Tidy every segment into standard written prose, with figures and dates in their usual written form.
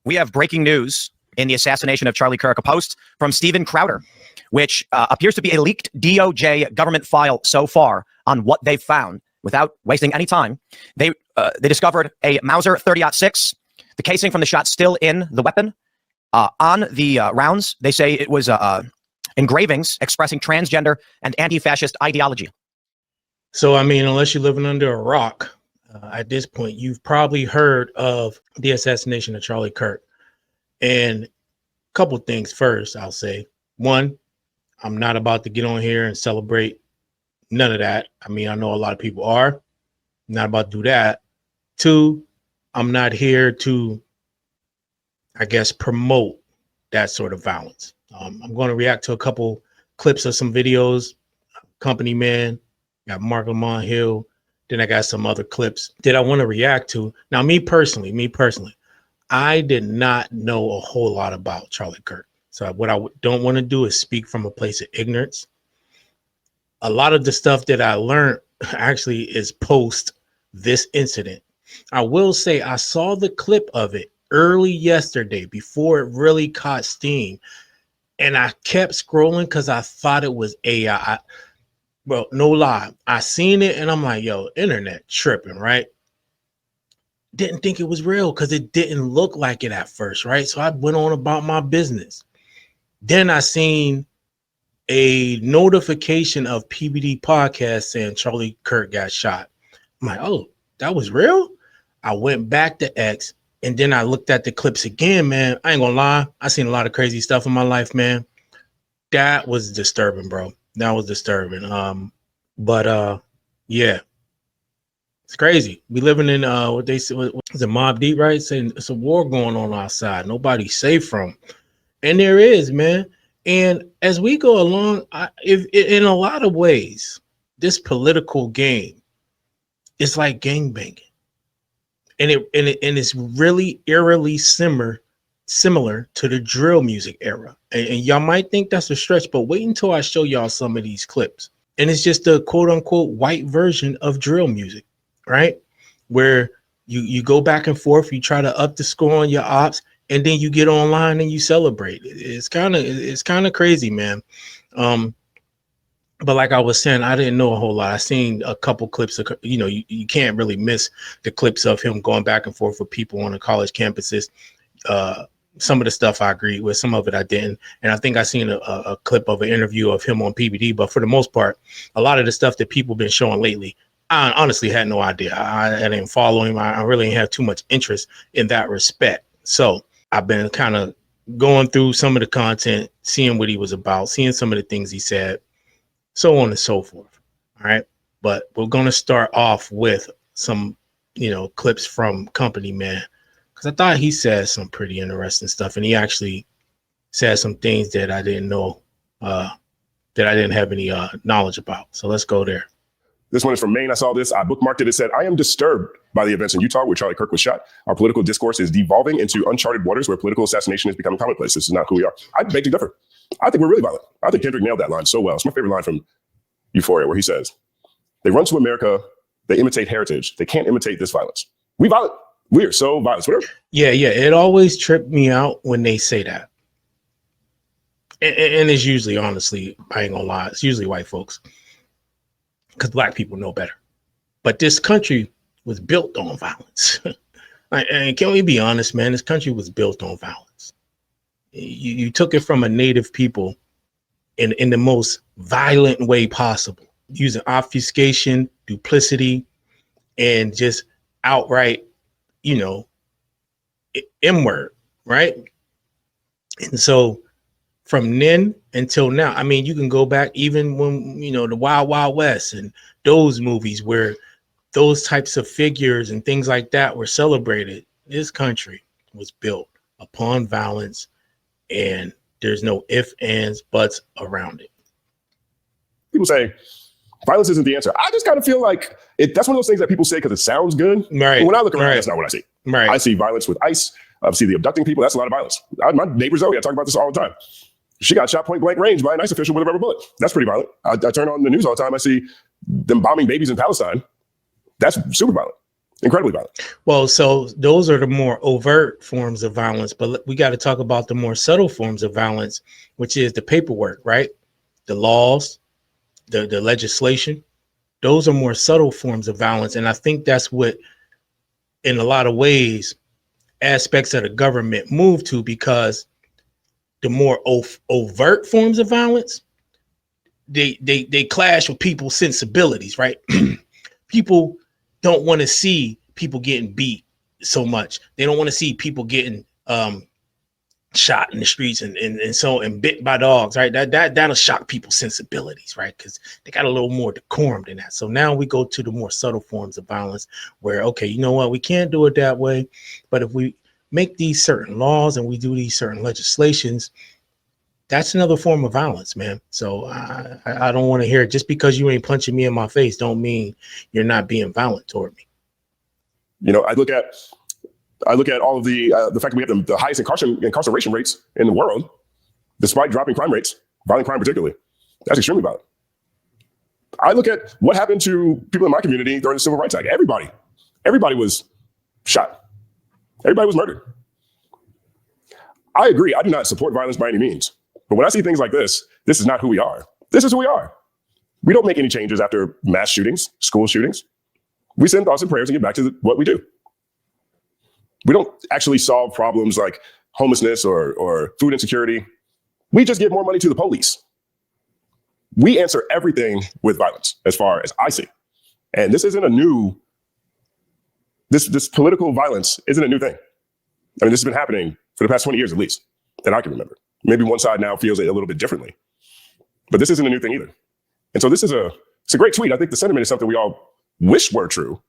We have breaking news in the assassination of Charlie Kirk, a post from Steven Crowder, which appears to be a leaked DOJ government file so far on what they've found. Without wasting any time, they discovered a Mauser 30-06, the casing from the shot still in the weapon. On the rounds, they say it was engravings expressing transgender and anti-fascist ideology. So, I mean, unless you're living under a rock, at this point, you've probably heard of the assassination of Charlie Kirk. And a couple of things first, I'll say. One, I'm not about to get on here and celebrate none of that. I mean, I know a lot of people are. I'm not about to do that. Two, I'm not here to, I guess, promote that sort of violence. I'm going to react to a couple clips of some videos. Company Man, got Mark Lamont Hill. Then I got some other clips that I want to react to. Now, me personally, I did not know a whole lot about Charlie Kirk. So what I don't want to do is speak from a place of ignorance. A lot of the stuff that I learned actually is post this incident. I will say I saw the clip of it early yesterday before it really caught steam. And I kept scrolling because I thought it was AI. Well, no lie. I seen it and I'm like, yo, internet tripping, right? Didn't think it was real because it didn't look like it at first, right? So I went on about my business. Then I seen a notification of PBD podcast saying Charlie Kirk got shot. I'm like, oh, that was real? I went back to X and then I looked at the clips again, man. I ain't gonna lie. I seen a lot of crazy stuff in my life, man. That was disturbing, bro. That was disturbing. Yeah, it's crazy. We living in what they say was a Mob Deep, right? Saying it's a war going on outside. Nobody's safe from, and there is, man. And as we go along, if in a lot of ways, this political game is like gangbanging, and it's really eerily similar to the drill music era. And y'all might think that's a stretch, but wait until I show y'all some of these clips. And it's just a quote unquote white version of drill music, right? Where you go back and forth, you try to up the score on your ops, and then you get online and you celebrate. It's kind of crazy, man. But like I was saying, I didn't know a whole lot. I seen a couple clips of, you can't really miss the clips of him going back and forth with people on the college campuses. Some of the stuff I agreed with, some of it I didn't. And I think I seen a clip of an interview of him on PBD. But for the most part, a lot of the stuff that people been showing lately, I honestly had no idea. I didn't follow him. I really didn't have too much interest in that respect. So I've been kind of going through some of the content, seeing what he was about, seeing some of the things he said, so on and so forth. All right. But we're going to start off with some, clips from Company Man. I thought he said some pretty interesting stuff, and he actually said some things that I didn't know, that I didn't have any knowledge about. So let's go there. This one is from Maine. I saw this. I bookmarked it. It said, I am disturbed by the events in Utah where Charlie Kirk was shot. Our political discourse is devolving into uncharted waters where political assassination is becoming commonplace. This is not who we are. I beg to differ. I think we're really violent. I think Kendrick nailed that line so well. It's my favorite line from Euphoria, where he says, they run to America. They imitate heritage. They can't imitate this violence. We violent. We are so violent. Whatever. Yeah. It always tripped me out when they say that. And it's usually, honestly, I ain't gonna lie, it's usually white folks. Because Black people know better. But this country was built on violence. And can we be honest, man? This country was built on violence. You took it from a native people in the most violent way possible, using obfuscation, duplicity, and just outright, M-word, right? And so from then until now, I mean, you can go back even when, the Wild Wild West and those movies where those types of figures and things like that were celebrated. This country was built upon violence, and there's no ifs, ands, buts around it. People say violence isn't the answer. I just kind of feel like that's one of those things that people say because it sounds good. Right. But when I look around, that's not what I see. Right. I see violence with ICE. I see the abducting people. That's a lot of violence. My neighbor Zoe, I talk about this all the time. She got shot point blank range by an ICE official with a rubber bullet. That's pretty violent. I turn on the news all the time. I see them bombing babies in Palestine. That's super violent. Incredibly violent. Well, so those are the more overt forms of violence, but we got to talk about the more subtle forms of violence, which is the paperwork, right? The laws, the legislation. Those are more subtle forms of violence. And I think that's what, in a lot of ways, aspects of the government move to, because the more overt forms of violence, they clash with people's sensibilities, right? People don't want to see people getting beat so much. They don't want to see people getting shot in the streets and bit by dogs, right? That'll shock people's sensibilities, right? Because they got a little more decorum than that. So now we go to the more subtle forms of violence where, okay, you know what, we can't do it that way, but if we make these certain laws and we do these certain legislations, that's another form of violence, man. So I don't want to hear it. Just because you ain't punching me in my face don't mean you're not being violent toward me. You know, I look at all of the fact that we have the highest incarceration rates in the world, despite dropping crime rates, violent crime particularly. That's extremely violent. I look at what happened to people in my community during the Civil Rights Act. Everybody was shot. Everybody was murdered. I agree. I do not support violence by any means. But when I see things like this is not who we are. This is who we are. We don't make any changes after mass shootings, school shootings. We send thoughts and prayers and get back to what we do. We don't actually solve problems like homelessness or food insecurity. We just give more money to the police. We answer everything with violence, as far as I see. And this isn't a new, this political violence isn't a new thing. I mean, this has been happening for the past 20 years at least, that I can remember. Maybe one side now feels it a little bit differently, but this isn't a new thing either. And so it's a great tweet. I think the sentiment is something we all wish were true,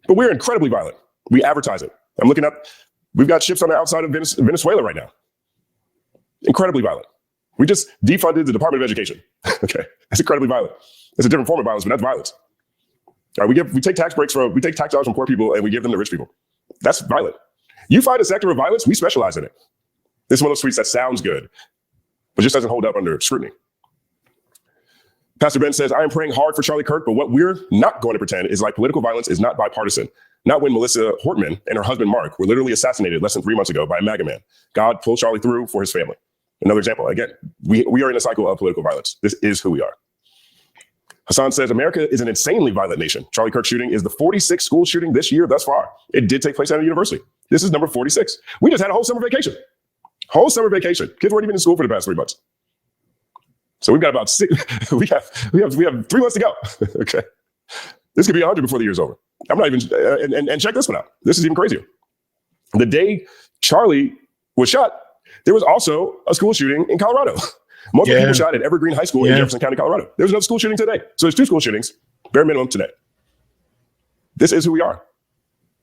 but we're incredibly violent. We advertise it. I'm looking up, we've got ships on the outside of Venezuela right now. Incredibly violent. We just defunded the Department of Education. Okay, that's incredibly violent. It's a different form of violence, but that's violence. All right, we take tax dollars from poor people and we give them to rich people. That's violent. You find a sector of violence, we specialize in it. This is one of those tweets that sounds good, but just doesn't hold up under scrutiny. Pastor Ben says, I am praying hard for Charlie Kirk, but what we're not going to pretend is like political violence is not bipartisan. Not when Melissa Hortman and her husband Mark were literally assassinated less than 3 months ago by a MAGA man. God pulled Charlie through for his family. Another example. Again, we are in a cycle of political violence. This is who we are. Hassan says, America is an insanely violent nation. Charlie Kirk shooting is the 46th school shooting this year thus far. It did take place at a university. This is number 46. We just had a whole summer vacation. Kids weren't even in school for the past 3 months. So we've got about we have 3 months to go. Okay. This could be 100 before the year's over. I'm not even, and check this one out. This is even crazier. The day Charlie was shot, there was also a school shooting in Colorado. Multiple people shot at Evergreen High School in Jefferson County, Colorado. There was another school shooting today. So there's 2 school shootings, bare minimum today. This is who we are.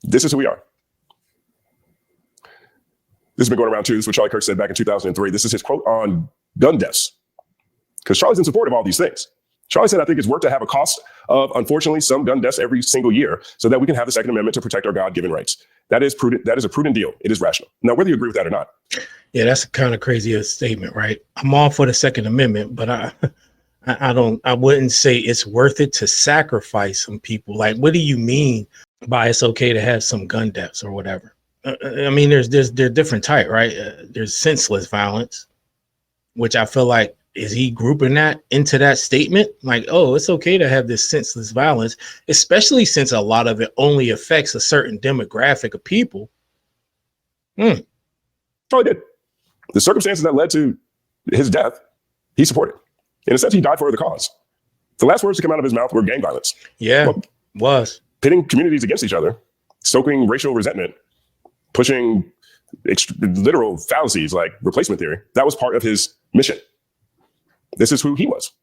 This is who we are. This has been going around too. This is what Charlie Kirk said back in 2003. This is his quote on gun deaths. Because Charlie's in support of all these things. Charlie said, I think it's worth to have a cost of, unfortunately, some gun deaths every single year so that we can have the Second Amendment to protect our God-given rights. That is prudent. That is a prudent deal. It is rational. Now, whether you agree with that or not. Yeah, that's kind of crazy a statement, right? I'm all for the Second Amendment, but I wouldn't say it's worth it to sacrifice some people. Like, what do you mean by it's okay to have some gun deaths or whatever? I mean, there's different type, right? There's senseless violence, which I feel like, is he grouping that into that statement? Like, oh, it's okay to have this senseless violence, especially since a lot of it only affects a certain demographic of people. Probably did. The circumstances that led to his death, he supported. In a sense, he died for the cause. The last words to come out of his mouth were gang violence. Yeah, was. Pitting communities against each other, stoking racial resentment, pushing literal fallacies like replacement theory. That was part of his mission. This is who he was.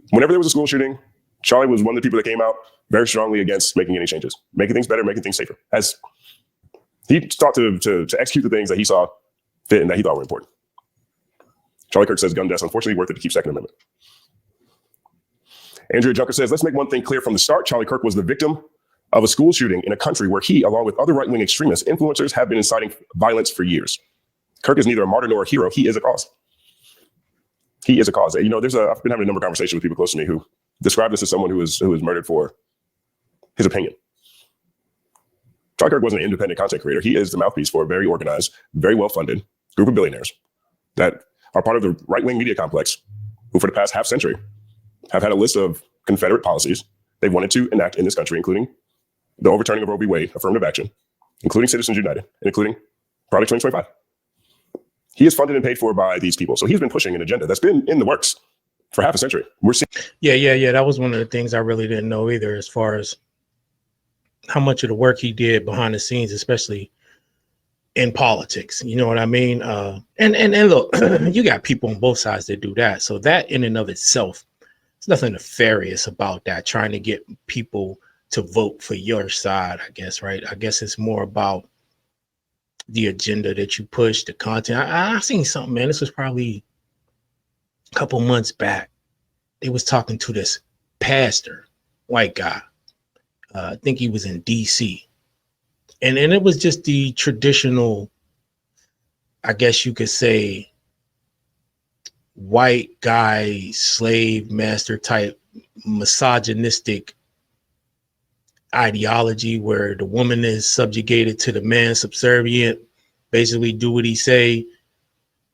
Whenever there was a school shooting, Charlie was one of the people that came out very strongly against making any changes, making things better, making things safer. As he sought to execute the things that he saw fit and that he thought were important. Charlie Kirk says gun deaths, unfortunately, worth it to keep Second Amendment. Andrea Junker says, let's make one thing clear from the start. Charlie Kirk was the victim of a school shooting in a country where he, along with other right-wing extremists, influencers, have been inciting violence for years. Kirk is neither a martyr nor a hero. He is a cause. He is a cause. You know, I've been having a number of conversations with people close to me who describe this as someone who was murdered for his opinion. Charlie Kirk wasn't an independent content creator. He is the mouthpiece for a very organized, very well-funded group of billionaires that are part of the right-wing media complex who for the past half century have had a list of Confederate policies they wanted to enact in this country, including the overturning of Roe v. Wade, affirmative action, including Citizens United, and including Project 2025. He is funded and paid for by these people. So he's been pushing an agenda that's been in the works for half a century. We're seeing. Yeah. That was one of the things I really didn't know either, as far as how much of the work he did behind the scenes, especially in politics. You know what I mean? And look, you got people on both sides that do that. So that in and of itself, there's nothing nefarious about that, trying to get people to vote for your side, I guess, right? I guess it's more about the agenda that you push, the content. I seen something, man. This was probably a couple months back. They was talking to this pastor, white guy. I think he was in DC. And it was just the traditional, I guess you could say, white guy, slave master type, misogynistic ideology where the woman is subjugated to the man, subservient, basically do what he say,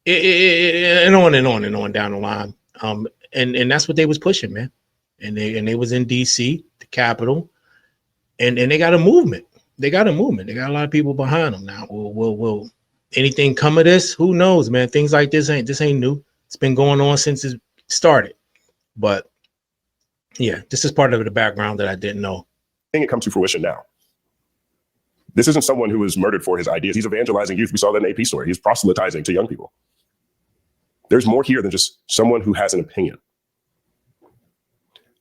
and on and on and on down the line. And that's what they was pushing, man. And they was in DC, the capital, and they got a movement. They got a movement. They got a lot of people behind them now. Will anything come of this? Who knows, man? Things like this ain't new. It's been going on since it started. But yeah, this is part of the background that I didn't know. It comes to fruition now. This isn't someone who was murdered for his ideas. He's evangelizing youth. We saw that in the AP story. He's proselytizing to young people. There's more here than just someone who has an opinion.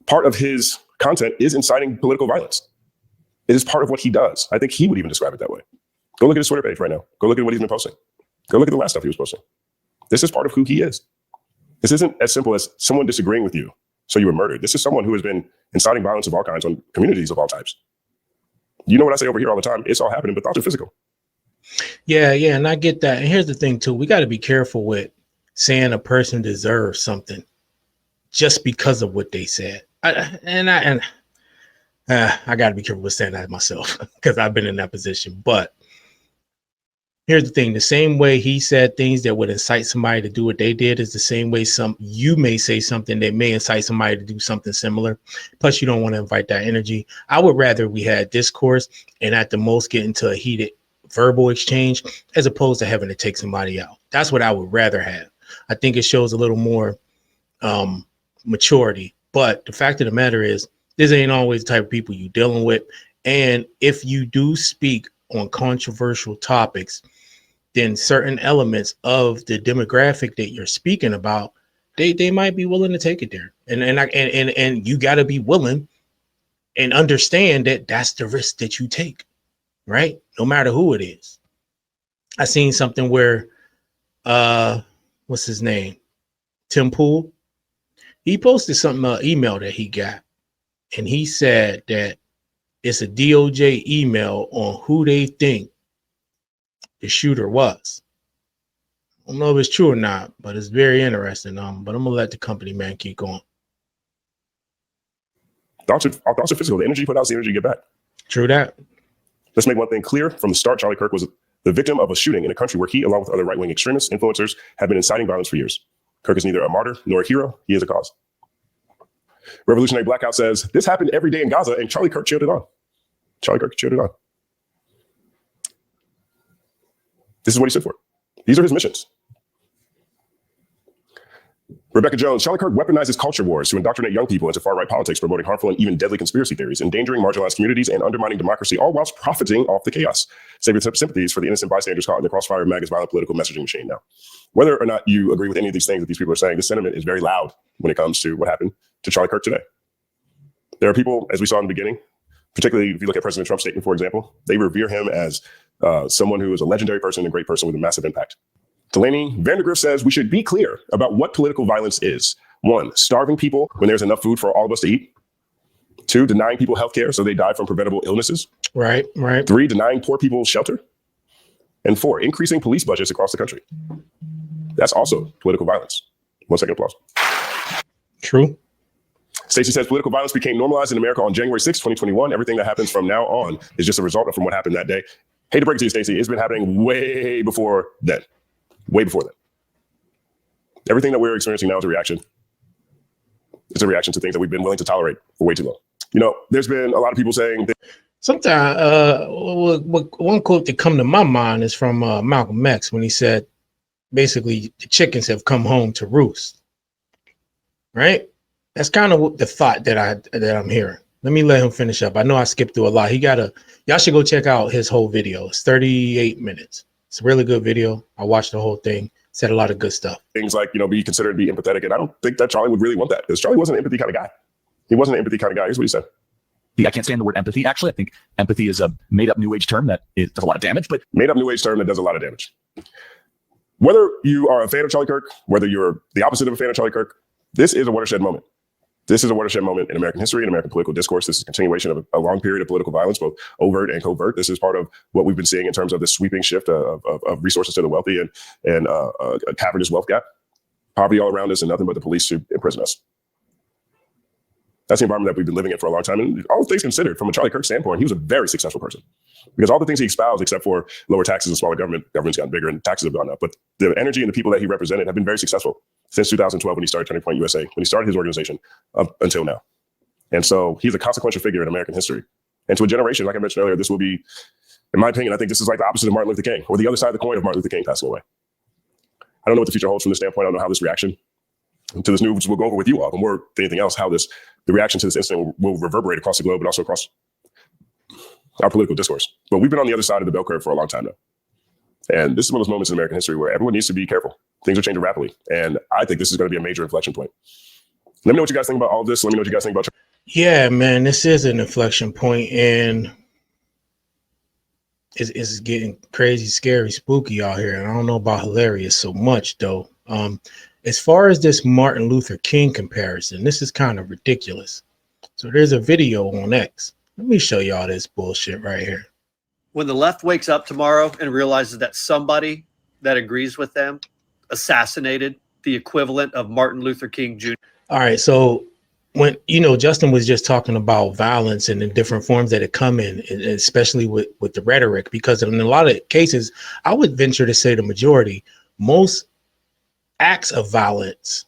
Part of his content is inciting political violence. It is part of what he does. I think he would even describe it that way. Go look at his Twitter page right now. Go look at what he's been posting. Go look at the last stuff he was posting. This is part of who he is. This isn't as simple as someone disagreeing with you, so you were murdered. This is someone who has been inciting violence of all kinds on communities of all types. You know what I say over here all the time? It's all happening, but thoughts are physical. Yeah, and I get that. And here's the thing, too. We got to be careful with saying a person deserves something just because of what they said. I got to be careful with saying that myself because I've been in that position. But here's the thing. The same way he said things that would incite somebody to do what they did is the same way you may say something that may incite somebody to do something similar. Plus, you don't want to invite that energy. I would rather we had discourse and at the most get into a heated verbal exchange as opposed to having to take somebody out. That's what I would rather have. I think it shows a little more maturity. But the fact of the matter is, this ain't always the type of people you're dealing with. And if you do speak on controversial topics, then certain elements of the demographic that you're speaking about, they might be willing to take it there. And you got to be willing and understand that that's the risk that you take, right? No matter who it is. I seen something where, what's his name? Tim Pool. He posted something, email that he got. And he said that it's a DOJ email on who they think the shooter was. I don't know if it's true or not, but it's very interesting. But I'm gonna let the company man keep going. Thoughts are physical. The energy you put out is the energy you get back. True that. Let's make one thing clear from the start. Charlie Kirk was the victim of a shooting in a country where he, along with other right-wing extremists, influencers, have been inciting violence for years. Kirk is neither a martyr nor a hero. He is a cause. Revolutionary Blackout says, this happened every day in Gaza, and Charlie Kirk cheered it on. Charlie Kirk cheered it on. This is what he stood for. These are his missions. Rebecca Jones, Charlie Kirk weaponizes culture wars to indoctrinate young people into far-right politics, promoting harmful and even deadly conspiracy theories, endangering marginalized communities and undermining democracy, all whilst profiting off the chaos. Save your sympathies for the innocent bystanders caught in the crossfire of MAGA's violent political messaging machine now. Whether or not you agree with any of these things that these people are saying, the sentiment is very loud when it comes to what happened to Charlie Kirk today. There are people, as we saw in the beginning, particularly if you look at President Trump's statement, for example, they revere him as someone who is a legendary person and a great person with a massive impact. Delaney Vandergriff says we should be clear about what political violence is. 1, starving people when there's enough food for all of us to eat. 2, denying people health care so they die from preventable illnesses. Right. 3, denying poor people shelter. And 4, increasing police budgets across the country. That's also political violence. 1 second applause. True. Stacey says political violence became normalized in America on January 6, 2021. Everything that happens from now on is just a result from what happened that day. Hate to break it to you, Stacey. It's been happening way before then. Way before then. Everything that we're experiencing now is a reaction. It's a reaction to things that we've been willing to tolerate for way too long. You know, there's been a lot of people saying that. Sometimes one quote that come to my mind is from Malcolm X when he said, basically, the chickens have come home to roost. Right? That's kind of the thought that I'm hearing. Let me let him finish up. I know I skipped through a lot. Y'all should go check out his whole video. It's 38 minutes. It's a really good video. I watched the whole thing. Said a lot of good stuff. Things like, you know, be considered to be empathetic. And I don't think that Charlie would really want that, because Charlie wasn't an empathy kind of guy. He wasn't an empathy kind of guy. Here's what he said. I can't stand the word empathy. Actually, I think empathy is a made up new age term that it does a lot of damage, but made up new age term that does a lot of damage. Whether you are a fan of Charlie Kirk, whether you're the opposite of a fan of Charlie Kirk, this is a watershed moment. This is a watershed moment in American history and American political discourse. This is a continuation of a long period of political violence, both overt and covert. This is part of what we've been seeing in terms of the sweeping shift of resources to the wealthy and a cavernous wealth gap. Poverty all around us and nothing but the police to imprison us. That's the environment that we've been living in for a long time. And all things considered, from a Charlie Kirk standpoint, he was a very successful person. Because all the things he espoused, except for lower taxes and smaller government's gotten bigger and taxes have gone up. But the energy and the people that he represented have been very successful since 2012 when he started Turning Point USA, when he started his organization up until now. And so he's a consequential figure in American history. And to a generation, like I mentioned earlier, this will be, in my opinion, I think this is like the opposite of Martin Luther King, or the other side of the coin of Martin Luther King passing away. I don't know what the future holds from this standpoint. I don't know how this reaction to this news will go over with you all, but more than anything else, how the reaction to this incident will reverberate across the globe, but also across our political discourse. But we've been on the other side of the bell curve for a long time now. And this is one of those moments in American history where everyone needs to be careful. Things are changing rapidly. And I think this is going to be a major inflection point. Let me know what you guys think about all of this. Let me know what you guys think about. Yeah, man, this is an inflection point, and it's getting crazy, scary, spooky out here. And I don't know about hilarious so much, though. As far as this Martin Luther King comparison, this is kind of ridiculous. So there's a video on X. Let me show y'all this bullshit right here. When the left wakes up tomorrow and realizes that somebody that agrees with them assassinated the equivalent of Martin Luther King Jr. All right. So when, Justin was just talking about violence and the different forms that it come in, and especially with the rhetoric, because in a lot of cases, I would venture to say the majority, most acts of violence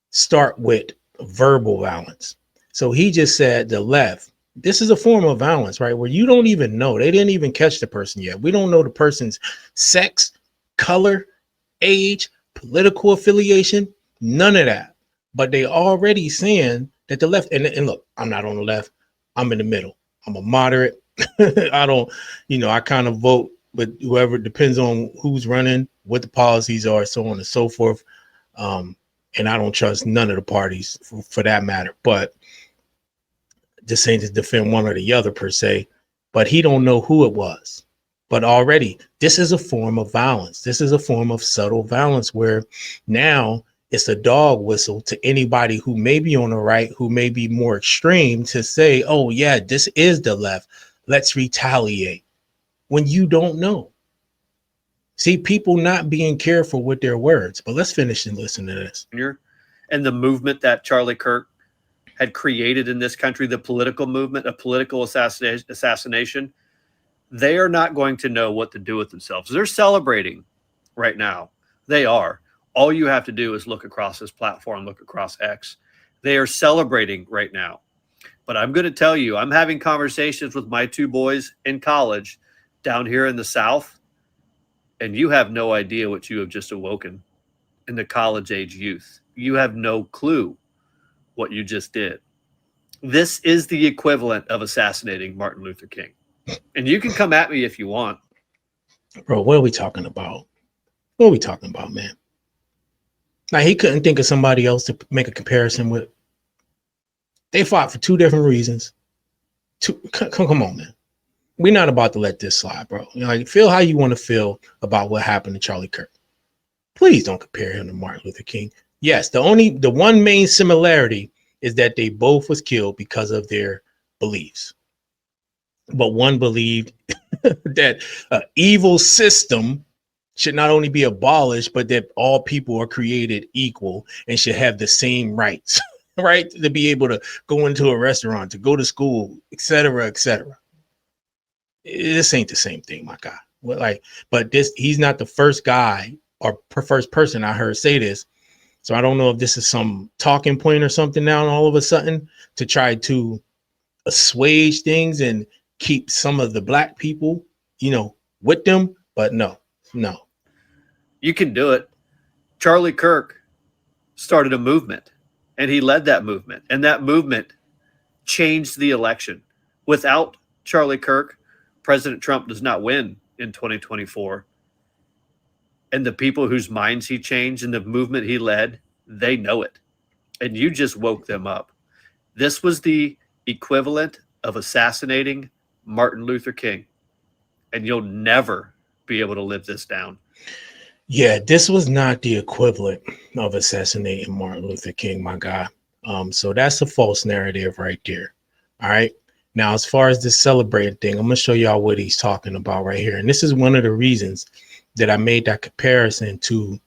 start with verbal violence. So he just said the left, this is a form of violence, right? Where you don't even know. They didn't even catch the person yet. We don't know the person's sex, color, age, political affiliation, none of that. But they already saying that the left, and look, I'm not on the left. I'm in the middle. I'm a moderate. I don't, I kind of vote with whoever, depends on who's running, what the policies are, so on and so forth. And I don't trust none of the parties for that matter. But just saying to defend one or the other per se, but he don't know who it was. But already, this is a form of violence. This is a form of subtle violence where now it's a dog whistle to anybody who may be on the right, who may be more extreme, to say, oh, yeah, this is the left. Let's retaliate when you don't know. See, people not being careful with their words. But let's finish and listen to this. And the movement that Charlie Kirk had created in this country, the political movement, a political assassination, they are not going to know what to do with themselves. They're celebrating right now. They are. All you have to do is look across this platform, look across X. They are celebrating right now. But I'm going to tell you, I'm having conversations with my two boys in college down here in the South, and you have no idea what you have just awoken in the college age youth. You have no clue what you just did. This is the equivalent of assassinating Martin Luther King. And you can come at me if you want. Bro, what are we talking about? What are we talking about, man? Now, he couldn't think of somebody else to make a comparison with. They fought for two different reasons. Come on, man. We're not about to let this slide, bro. Feel how you want to feel about what happened to Charlie Kirk. Please don't compare him to Martin Luther King. Yes, the one main similarity is that they both was killed because of their beliefs. But one believed that an evil system should not only be abolished, but that all people are created equal and should have the same rights. right? To be able to go into a restaurant, to go to school, etc., etc. This ain't the same thing, my guy. But he's not the first guy or first person I heard say this. So I don't know if this is some talking point or something now all of a sudden to try to assuage things and keep some of the black people, with them. But no. You can do it. Charlie Kirk started a movement, and he led that movement, and that movement changed the election. Without Charlie Kirk, President Trump does not win in 2024. And the people whose minds he changed and the movement he led, they know it. And you just woke them up. This was the equivalent of assassinating Martin Luther King. And you'll never be able to live this down. Yeah, this was not the equivalent of assassinating Martin Luther King, my guy. So that's a false narrative right there. All right. Now, as far as this celebrating thing, I'm going to show y'all what he's talking about right here. And this is one of the reasons that I made that comparison to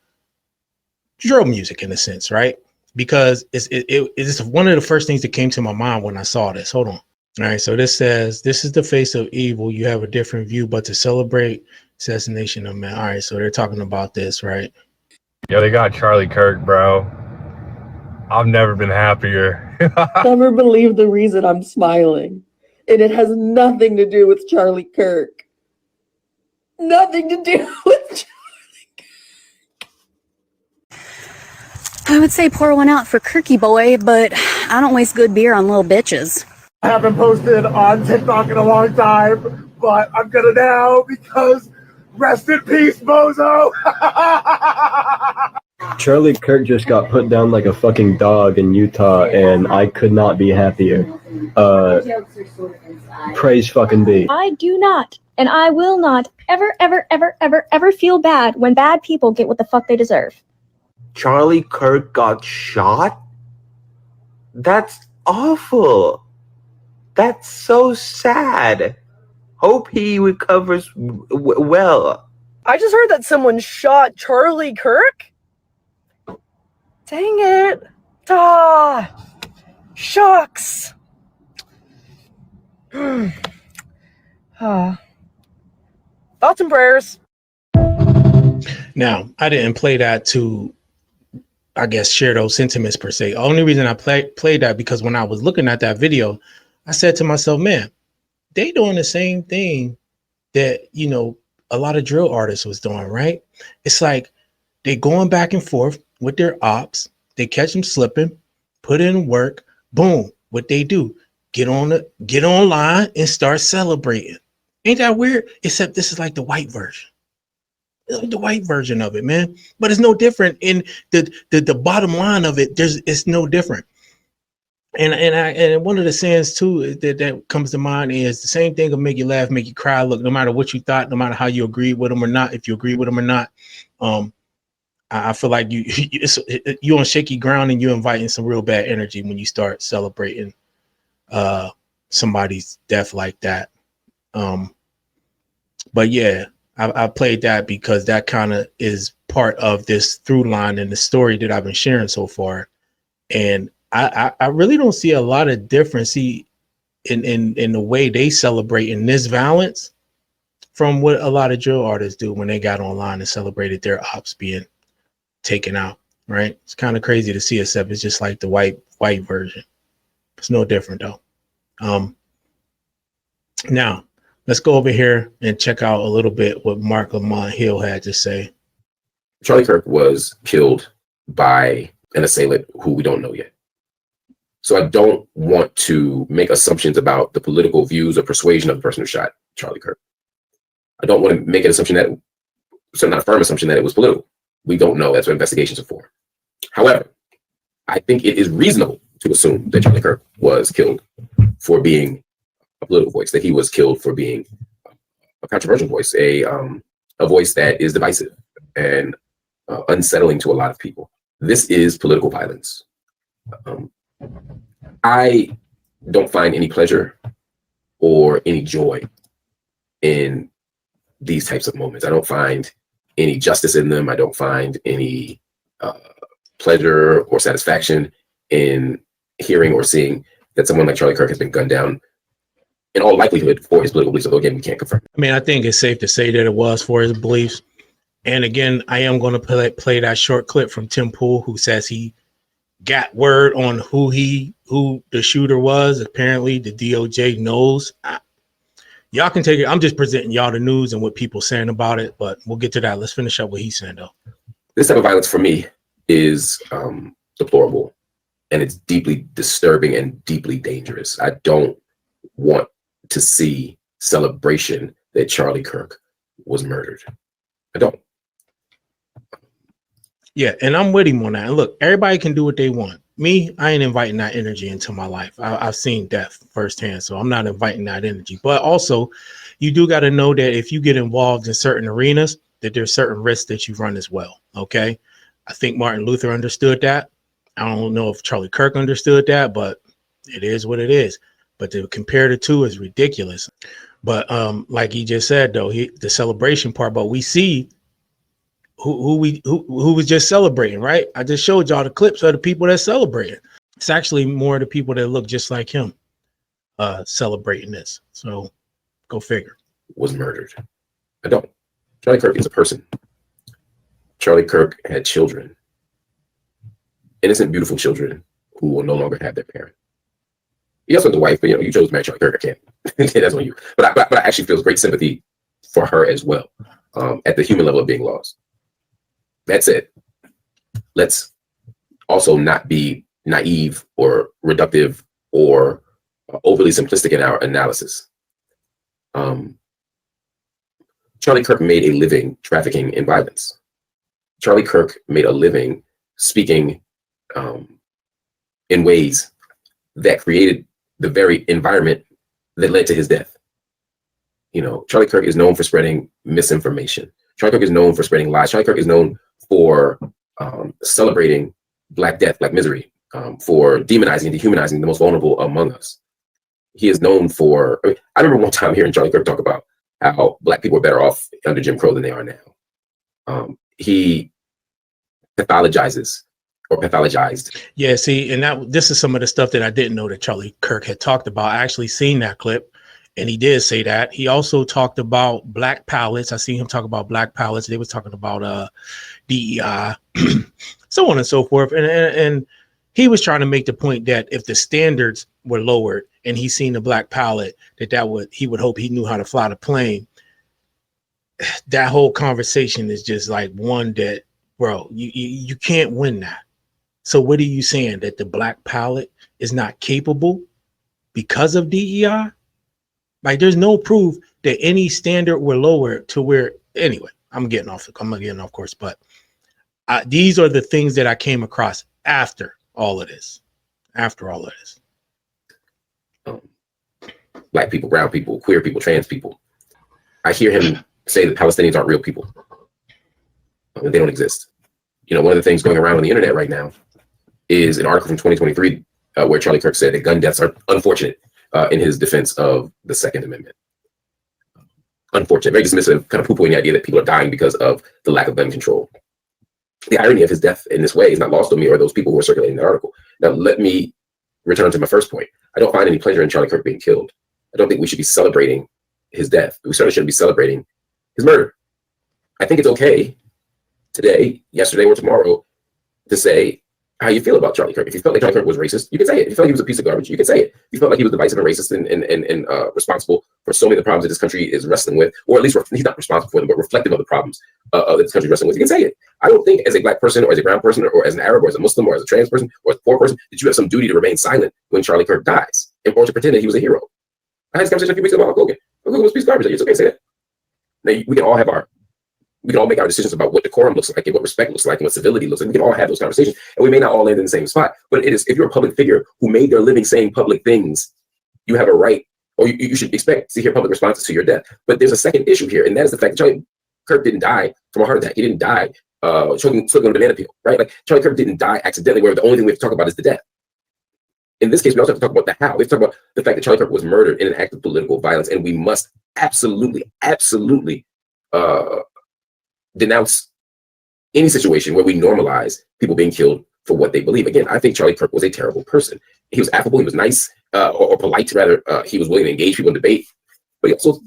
drill music in a sense, right? Because it's one of the first things that came to my mind when I saw this. Hold on. All right. So this says, this is the face of evil. You have a different view, but to celebrate assassination of man. All right. So they're talking about this, right? Yo, they got Charlie Kirk, bro. I've never been happier. Never believe the reason I'm smiling. And it has nothing to do with Charlie Kirk. Nothing to do with Charlie Kirk. I would say pour one out for Kirky Boy, but I don't waste good beer on little bitches. I haven't posted on TikTok in a long time, but I'm gonna now because rest in peace, Bozo. Charlie Kirk just got put down like a fucking dog in Utah, and I could not be happier. Praise fucking be. I do not, and I will not ever feel bad when bad people get what the fuck they deserve. Charlie Kirk got shot? That's awful. That's so sad. Hope he recovers well. I just heard that someone shot Charlie Kirk. Dang it. Shucks. Thoughts and prayers. Now, I didn't play that to, I guess, share those sentiments per se. The only reason I played that because when I was looking at that video, I said to myself, man, they doing the same thing that, a lot of drill artists was doing, right? It's like they going back and forth with their ops. They catch them slipping, put in work, boom. What they do, get online and start celebrating. Ain't that weird? Except this is like the white version. The white version of it, man. But it's no different in the bottom line of it. It's no different. And one of the sayings too that comes to mind is the same thing will make you laugh, make you cry. Look, no matter what you thought, no matter how you agree with them or not, if you agree with them or not, I feel like you're on shaky ground and you're inviting some real bad energy when you start celebrating somebody's death like that. But yeah, I played that because that kind of is part of this through line in the story that I've been sharing so far. And I really don't see a lot of difference in the way they celebrate in this violence from what a lot of drill artists do when they got online and celebrated their ops being taken out, right? It's kind of crazy to see, except it's just like the white version. It's no different though. Now let's go over here and check out a little bit what Mark Lamont Hill had to say. Charlie Kirk was killed by an assailant who we don't know yet. So I don't want to make assumptions about the political views or persuasion of the person who shot Charlie Kirk. I don't want to make an assumption not a firm assumption that it was political. We don't know. That's what investigations are for. However, I think it is reasonable to assume that Charlie Kirk was killed for being a political voice, that he was killed for being a controversial voice, a voice that is divisive and unsettling to a lot of people. This is political violence. I don't find any pleasure or any joy in these types of moments. I don't find any justice in them. I don't find any pleasure or satisfaction in hearing or seeing that someone like Charlie Kirk has been gunned down in all likelihood for his political beliefs, although again, we can't confirm. I mean, I think it's safe to say that it was for his beliefs. And again, I am going to play that short clip from Tim Pool, who says he got word on who the shooter was. Apparently, the DOJ knows. Y'all can take it. I'm just presenting y'all the news and what people saying about it, but we'll get to that. Let's finish up what he's saying, though. This type of violence for me is deplorable, and it's deeply disturbing and deeply dangerous. I don't want to see celebration that Charlie Kirk was murdered. I don't. Yeah, and I'm with him on that. And look, everybody can do what they want. Me, I ain't inviting that energy into my life. I've seen death firsthand, so I'm not inviting that energy. But also, you do got to know that if you get involved in certain arenas, that there's certain risks that you run as well. Okay, I think Martin Luther understood that. I don't know if Charlie Kirk understood that, but it is what it is. But to compare the two is ridiculous. But like he just said, though, the celebration part. But we see who was just celebrating, right? I just showed y'all the clips of the people that celebrating. It's actually more of the people that look just like him celebrating this. So go figure. Was murdered. I don't. Charlie Kirk is a person. Charlie Kirk had children, innocent, beautiful children who will no longer have their parent. He also has a wife, but you chose to marry Charlie Kirk. I can't. That's on you. But I actually feel great sympathy for her as well, at the human level of being lost. That said, let's also not be naive or reductive or overly simplistic in our analysis. Charlie Kirk made a living trafficking in violence. Charlie Kirk made a living speaking in ways that created the very environment that led to his death. Charlie Kirk is known for spreading misinformation. Charlie Kirk is known for spreading lies. Charlie Kirk is known for celebrating Black death, Black misery, for demonizing and dehumanizing the most vulnerable among us. He is known for, I remember one time hearing Charlie Kirk talk about how Black people are better off under Jim Crow than they are now. He pathologized. Yeah, see, and this is some of the stuff that I didn't know that Charlie Kirk had talked about. I actually seen that clip, and he did say that. He also talked about black palettes. I seen him talk about black palettes. They was talking about DEI, so on and so forth. And he was trying to make the point that if the standards were lowered and he seen the black palette, he would hope he knew how to fly the plane. That whole conversation is just like one that, bro, you can't win that. So what are you saying, that the black palette is not capable because of DEI? Like, there's no proof that any standard were lowered to where, anyway, I'm getting off course, but these are the things that I came across after all of this. Black people, brown people, queer people, trans people. I hear him say that Palestinians aren't real people. They don't exist. One of the things going around on the internet right now is an article from 2023 where Charlie Kirk said that gun deaths are unfortunate in his defense of the Second Amendment. Unfortunate, very dismissive, kind of poo-pooing the idea that people are dying because of the lack of gun control. The irony of his death in this way is not lost on me or those people who are circulating the article. Now, let me return to my first point. I don't find any pleasure in Charlie Kirk being killed. I don't think we should be celebrating his death. We certainly shouldn't be celebrating his murder. I think it's okay today, yesterday, or tomorrow to say how you feel about Charlie Kirk. If you felt like Charlie Kirk was racist, you can say it. If you felt like he was a piece of garbage, you can say it. If you felt like he was divisive and racist and responsible for so many of the problems that this country is wrestling with, or at least he's not responsible for them, but reflective of the problems that this country is wrestling with, you can say it. I don't think as a Black person or as a brown person or as an Arab or as a Muslim or as a trans person or as a poor person that you have some duty to remain silent when Charlie Kirk dies or to pretend that he was a hero. I had this conversation a few weeks ago about Hulk Hogan. Hulk Hogan was a piece of garbage. It's okay to say that. Now, we can all make our decisions about what decorum looks like and what respect looks like and what civility looks like. We can all have those conversations, and we may not all land in the same spot. But it is, if you're a public figure who made their living saying public things, you have a right, or you should expect to hear public responses to your death. But there's a second issue here, and that is the fact that Charlie Kirk didn't die from a heart attack. He didn't die choking on a banana peel, right? Like, Charlie Kirk didn't die accidentally, where the only thing we have to talk about is the death. In this case, we also have to talk about the how. We have to talk about the fact that Charlie Kirk was murdered in an act of political violence, and we must absolutely denounce any situation where we normalize people being killed for what they believe. Again, I think Charlie Kirk was a terrible person. He was affable, he was nice, or polite rather. He was willing to engage people in debate, but he also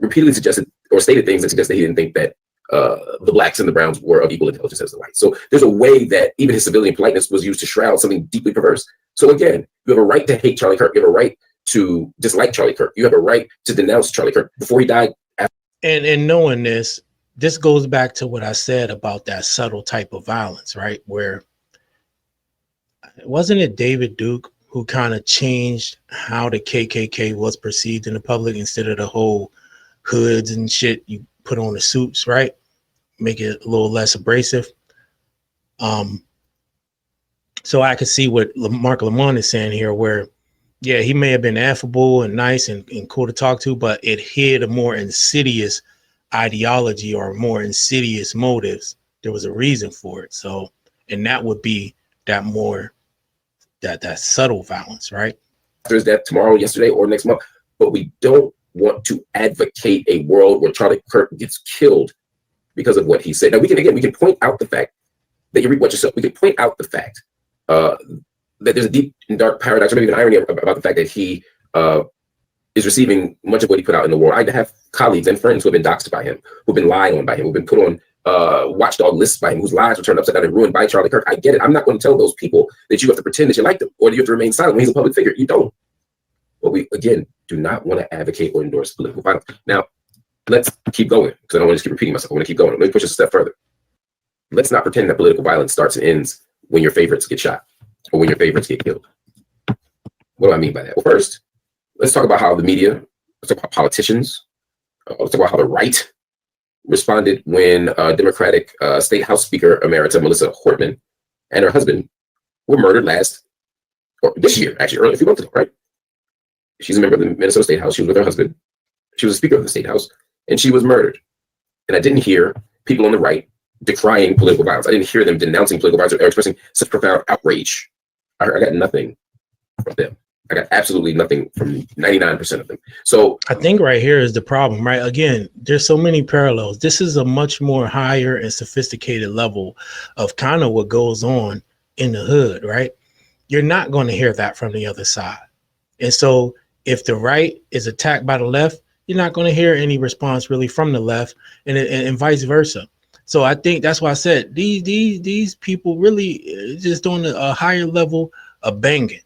repeatedly suggested or stated things that suggested he didn't think that the blacks and the browns were of equal intelligence as the whites. So there's a way that even his civilian politeness was used to shroud something deeply perverse. So again, you have a right to hate Charlie Kirk. You have a right to dislike Charlie Kirk. You have a right to denounce Charlie Kirk before he died. And knowing this goes back to what I said about that subtle type of violence, right? Where wasn't it David Duke who kind of changed how the KKK was perceived in the public instead of the whole hoods and shit you put on the suits, right? Make it a little less abrasive. So I could see what Mark Lamont is saying here, where, yeah, he may have been affable and nice and cool to talk to, but it hid a more insidious ideology or more insidious motives. There was a reason for it. So, and that would be that more, that subtle violence, right? There's that tomorrow, yesterday, or next month, but we don't want to advocate a world where Charlie Kirk gets killed because of what he said. Now, we can point out the fact that you reap what you sow. We can point out the fact that there's a deep and dark paradox, or maybe even irony about the fact that he is receiving much of what he put out in the world. I have colleagues and friends who have been doxxed by him, who've been lied on by him, who've been put on watchdog lists by him, whose lives were turned upside down and ruined by Charlie Kirk. I get it. I'm not going to tell those people that you have to pretend that you like them or that you have to remain silent when he's a public figure. You don't. But we, again, do not want to advocate or endorse political violence. Now, let's keep going, because I don't want to just keep repeating myself. I want to keep going. Let me push this a step further. Let's not pretend that political violence starts and ends when your favorites get shot or when your favorites get killed. What do I mean by that? Well, first, let's talk about how the media, let's talk about politicians, let's talk about how the right responded when Democratic State House Speaker Emerita Melissa Hortman and her husband were murdered this year, actually, earlier, a few months ago, right? She's a member of the Minnesota State House. She was with her husband. She was a speaker of the State House, and she was murdered. And I didn't hear people on the right decrying political violence. I didn't hear them denouncing political violence or expressing such profound outrage. I got nothing from them. I got absolutely nothing from 99% of them. So I think right here is the problem, right? Again, there's so many parallels. This is a much more higher and sophisticated level of kind of what goes on in the hood, right? You're not going to hear that from the other side. And so if the right is attacked by the left, you're not going to hear any response really from the left, and vice versa. So I think that's why I said these people really just on a higher level of banging.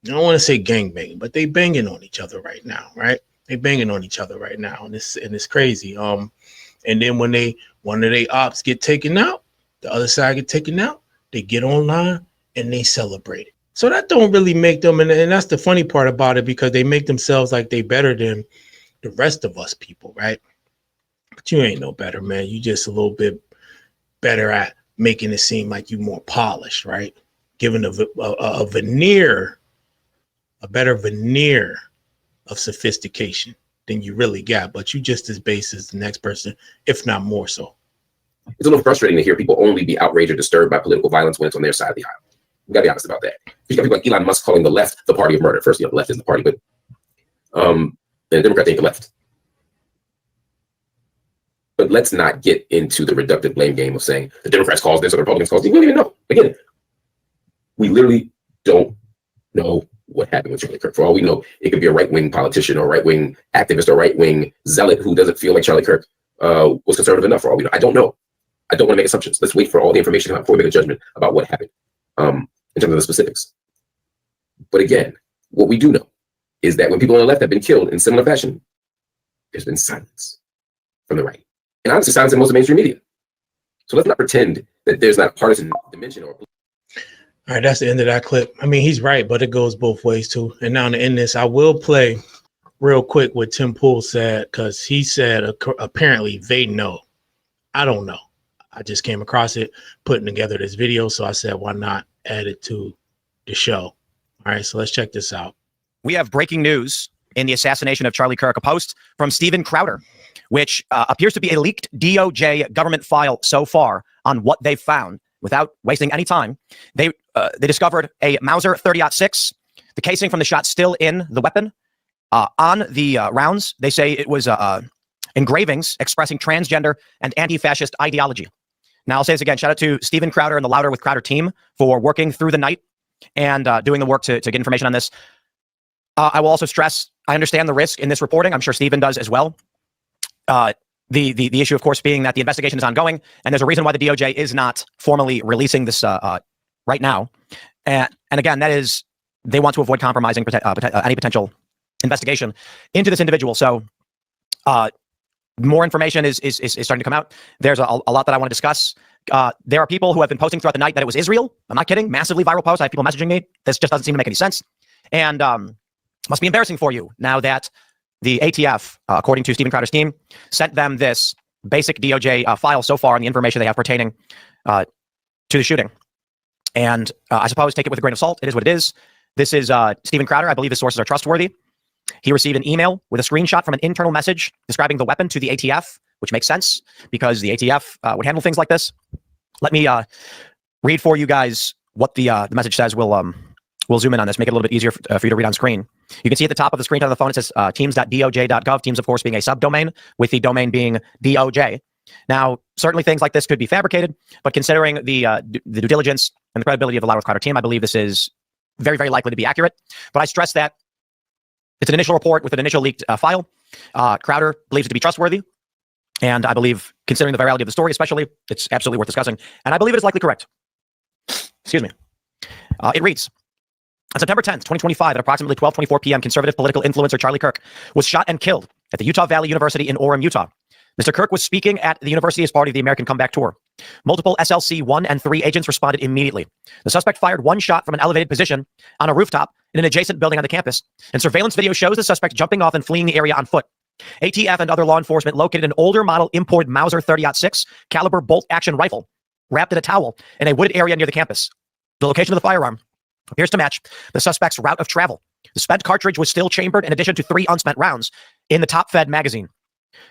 I don't want to say gang banging, but they banging on each other right now, right? They banging on each other right now, and it's crazy. And then when one of their ops get taken out, the other side get taken out, they get online and they celebrate it. So that don't really make them, and that's the funny part about it, because they make themselves like they better than the rest of us people, right? But you ain't no better, man. You just a little bit better at making it seem like you more polished, right? Giving a veneer, a better veneer of sophistication than you really got, but you just as base as the next person, if not more so. It's a little frustrating to hear people only be outraged or disturbed by political violence when it's on their side of the aisle. We gotta be honest about that. You got people like Elon Musk calling the left the party of murder. First, the left is the party, but and the Democrats ain't the left. But let's not get into the reductive blame game of saying the Democrats caused this or the Republicans caused it. We don't even know. Again, we literally don't know what happened with Charlie Kirk. For all we know, it could be a right-wing politician or right-wing activist or right-wing zealot who doesn't feel like Charlie Kirk was conservative enough. For all we know, I don't know. I don't want to make assumptions. Let's wait for all the information before we make a judgment about what happened in terms of the specifics. But again, what we do know is that when people on the left have been killed in similar fashion, there's been silence from the right. And honestly, silence in most of the mainstream media. So let's not pretend that there's not a partisan dimension or. All right, that's the end of that clip. I mean, he's right, but it goes both ways too. And now to end this, I will play real quick what Tim Pool said, because he said apparently they know. I don't know. I just came across it, putting together this video. So I said, why not add it to the show? All right, so let's check this out. We have breaking news in the assassination of Charlie Kirk, a post from Steven Crowder, which appears to be a leaked DOJ government file so far on what they've found. Without wasting any time, they discovered a Mauser 30-06, the casing from the shot still in the weapon. On the rounds, they say it was engravings expressing transgender and anti-fascist ideology. Now I'll say this again. Shout out to Steven Crowder and the Louder with Crowder team for working through the night and doing the work to get information on this. I will also stress, I understand the risk in this reporting. I'm sure Steven does as well. The issue, of course, being that the investigation is ongoing, and there's a reason why the DOJ is not formally releasing this right now. And again, that is, they want to avoid compromising any potential investigation into this individual. So more information is starting to come out. There's a lot that I want to discuss. There are people who have been posting throughout the night that it was Israel. I'm not kidding. Massively viral posts. I have people messaging me. This just doesn't seem to make any sense. And must be embarrassing for you now that the ATF, according to Steven Crowder's team, sent them this basic DOJ file so far on the information they have pertaining to the shooting. And I suppose take it with a grain of salt. It is what it is. This is Steven Crowder. I believe his sources are trustworthy. He received an email with a screenshot from an internal message describing the weapon to the ATF, which makes sense because the ATF would handle things like this. Let me read for you guys what the message says. We'll zoom in on this, make it a little bit easier for you to read on screen. You can see at the top of the screen on the phone, it says teams.doj.gov, teams, of course, being a subdomain, with the domain being DOJ. Now, certainly things like this could be fabricated, but considering the due diligence and the credibility of the Louder with Crowder team, I believe this is very, very likely to be accurate. But I stress that it's an initial report with an initial leaked file. Crowder believes it to be trustworthy. And I believe, considering the virality of the story especially, it's absolutely worth discussing. And I believe it is likely correct. Excuse me. It reads, on September 10th, 2025, at approximately 12:24 p.m., conservative political influencer Charlie Kirk was shot and killed at the Utah Valley University in Orem, Utah. Mr. Kirk was speaking at the university as part of the American Comeback Tour. Multiple SLC 1 and 3 agents responded immediately. The suspect fired one shot from an elevated position on a rooftop in an adjacent building on the campus, and surveillance video shows the suspect jumping off and fleeing the area on foot. ATF and other law enforcement located an older model imported Mauser 30-06 caliber bolt-action rifle wrapped in a towel in a wooded area near the campus. The location of the firearm appears to match the suspect's route of travel. The spent cartridge was still chambered in addition to 3 unspent rounds in the top-fed magazine.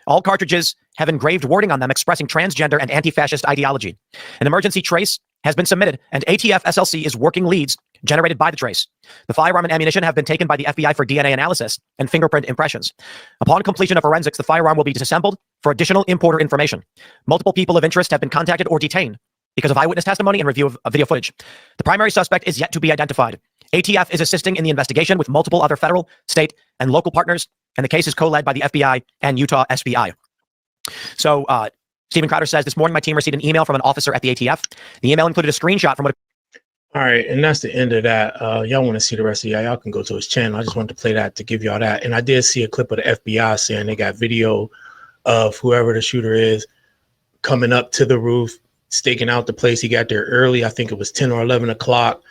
All cartridges have engraved wording on them expressing transgender and anti-fascist ideology. An emergency trace has been submitted, and ATF SLC is working leads generated by the trace. The firearm and ammunition have been taken by the FBI for DNA analysis and fingerprint impressions. Upon completion of forensics, the firearm will be disassembled for additional importer information. Multiple people of interest have been contacted or detained because of eyewitness testimony and review of video footage. The primary suspect is yet to be identified. ATF is assisting in the investigation with multiple other federal, state, and local partners, and the case is co-led by the FBI and Utah SBI. So, Steven Crowder says, this morning my team received an email from an officer at the ATF. The email included a screenshot from what... All right, and that's the end of that. Y'all want to see the rest of y'all can go to his channel. I just wanted to play that to give y'all that. And I did see a clip of the FBI saying they got video of whoever the shooter is coming up to the roof, staking out the place. He got there early. I think it was 10 or 11 o'clock.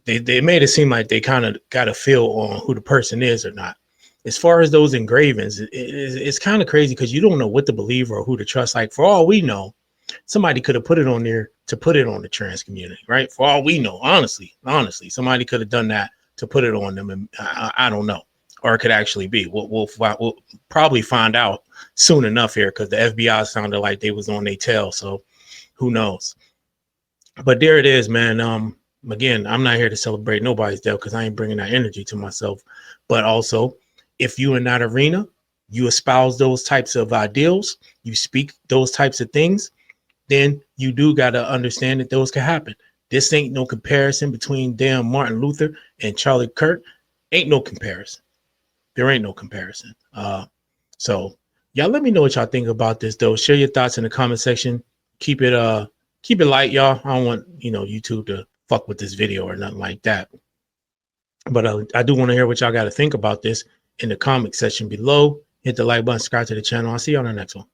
They made it seem like they kind of got a feel on who the person is or not. As far as those engravings, it's kind of crazy because you don't know what to believe or who to trust. Like, for all we know, somebody could have put it on there to put it on the trans community, right? For all we know, honestly, somebody could have done that to put it on them, and I don't know, or it could actually be. We'll probably find out soon enough here because the FBI sounded like they was on their tail, so who knows? But there it is, man. Again, I'm not here to celebrate nobody's death because I ain't bringing that energy to myself. But also, if you in that arena, you espouse those types of ideals, you speak those types of things, then you do got to understand that those can happen. This ain't no comparison between damn Martin Luther and Charlie Kirk. Ain't no comparison. There ain't no comparison. So y'all let me know what y'all think about this, though. Share your thoughts in the comment section. Keep it light, y'all. I don't want YouTube to fuck with this video or nothing like that. But I do want to hear what y'all got to think about this in the comment section below. Hit the like button, subscribe to the channel. I'll see you on the next one.